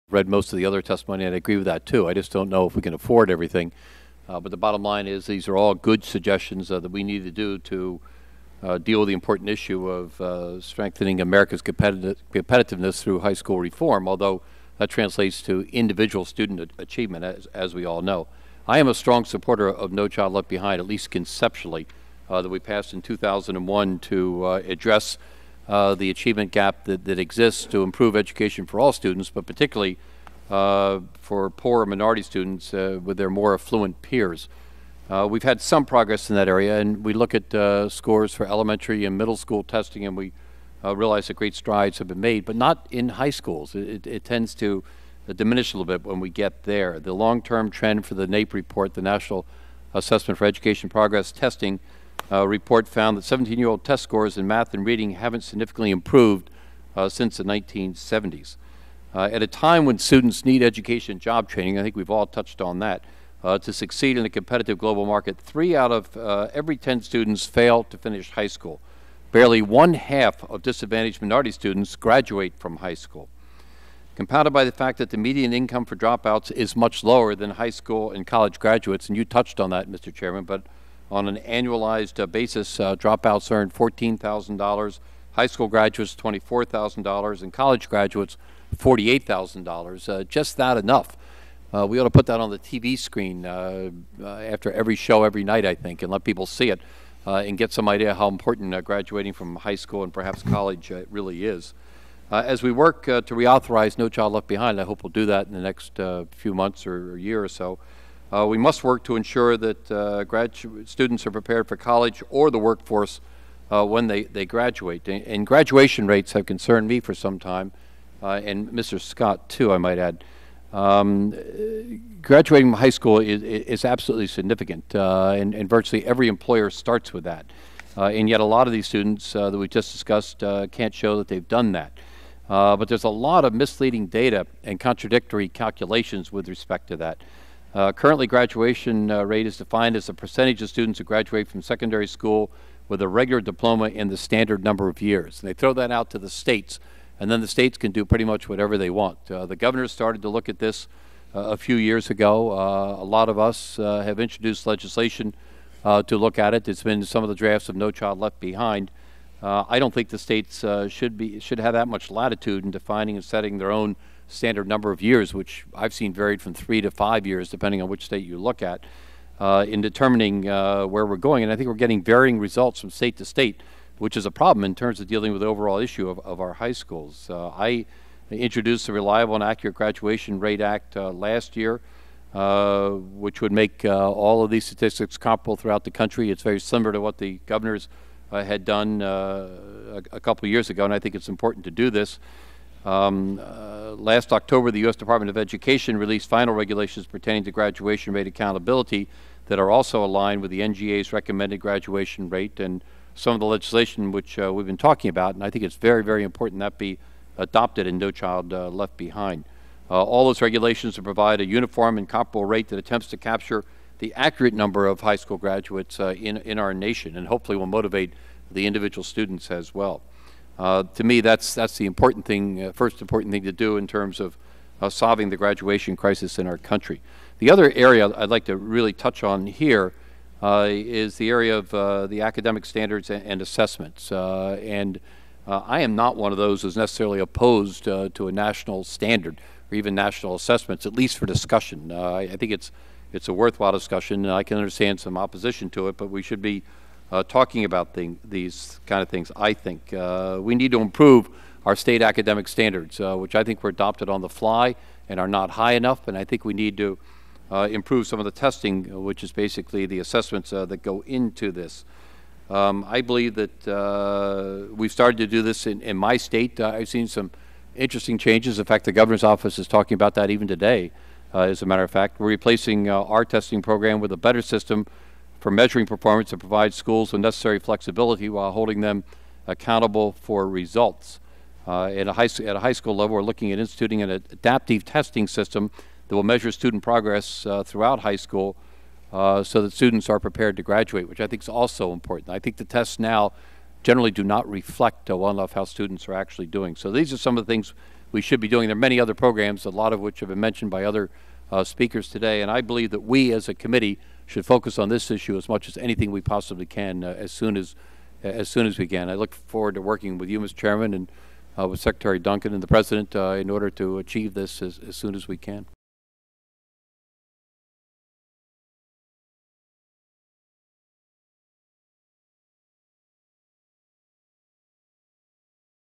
read most of the other testimony, and I agree with that too. I just don't know if we can afford everything. But the bottom line is these are all good suggestions that we need to do to deal with the important issue of strengthening America's competitiveness through high school reform, although that translates to individual student achievement, as we all know. I am a strong supporter of No Child Left Behind, at least conceptually, that we passed in 2001 to address the achievement gap that exists to improve education for all students, but particularly for poor minority students with their more affluent peers. We've had some progress in that area, and we look at scores for elementary and middle school testing, and we realize that great strides have been made, but not in high schools. It tends to diminish a little bit when we get there. The long-term trend for the NAEP report, the National Assessment for Education Progress Testing report, found that 17-year-old test scores in math and reading haven't significantly improved since the 1970s. At a time when students need education and job training, I think we've all touched on that, to succeed in a competitive global market, 3 out of every 10 students fail to finish high school. Barely 1/2 of disadvantaged minority students graduate from high school. Compounded by the fact that the median income for dropouts is much lower than high school and college graduates, and you touched on that, Mr. Chairman, but on an annualized basis, dropouts earn $14,000, high school graduates $24,000, and college graduates $48,000. Just that enough. We ought to put that on the TV screen after every show every night, I think, and let people see it and get some idea how important graduating from high school and perhaps college really is. As we work to reauthorize No Child Left Behind, I hope we'll do that in the next few months or year or so, we must work to ensure that graduate students are prepared for college or the workforce when they graduate. And graduation rates have concerned me for some time, and Mr. Scott too, I might add. Graduating from high school is absolutely significant, and virtually every employer starts with that. And yet a lot of these students that we just discussed can't show that they've done that. But there's a lot of misleading data and contradictory calculations with respect to that. Currently, graduation rate is defined as the percentage of students who graduate from secondary school with a regular diploma in the standard number of years. And they throw that out to the states, and then the states can do pretty much whatever they want. The governor started to look at this a few years ago. A lot of us have introduced legislation to look at it. It's been some of the drafts of No Child Left Behind. I don't think the states should have that much latitude in defining and setting their own standard number of years, which I've seen varied from 3 to 5 years, depending on which state you look at, in determining where we're going. And I think we're getting varying results from state to state, which is a problem in terms of dealing with the overall issue of our high schools. I introduced the Reliable and Accurate Graduation Rate Act last year, which would make all of these statistics comparable throughout the country. It's very similar to what the governors had done a couple of years ago, and I think it's important to do this. Last October, the U.S. Department of Education released final regulations pertaining to graduation rate accountability that are also aligned with the NGA's recommended graduation rate and some of the legislation which we've been talking about, and I think it's very, very important that be adopted and No Child Left Behind. All those regulations to provide a uniform and comparable rate that attempts to capture the accurate number of high school graduates in our nation, and hopefully will motivate the individual students as well. To me, that's the important thing, first important thing to do in terms of solving the graduation crisis in our country. The other area I'd like to really touch on here is the area of the academic standards and assessments. I am not one of those who's necessarily opposed to a national standard or even national assessments, at least for discussion. I think it's a worthwhile discussion, and I can understand some opposition to it, but we should be talking about these kind of things, I think. We need to improve our state academic standards, which I think were adopted on the fly and are not high enough, and I think we need to improve some of the testing, which is basically the assessments that go into this. I believe that we've started to do this in my state. I've seen some interesting changes. In fact, the governor's office is talking about that even today. As a matter of fact, we're replacing our testing program with a better system for measuring performance that provides schools with necessary flexibility while holding them accountable for results. At a high school level, we're looking at instituting an adaptive testing system that will measure student progress throughout high school so that students are prepared to graduate, which I think is also important. I think the tests now generally do not reflect well enough how students are actually doing. So these are some of the things we should be doing. There are many other programs, a lot of which have been mentioned by other speakers today, and I believe that we as a committee should focus on this issue as much as anything we possibly can as soon as we can. I look forward to working with you, Mr. Chairman, and with Secretary Duncan and the President in order to achieve this as soon as we can.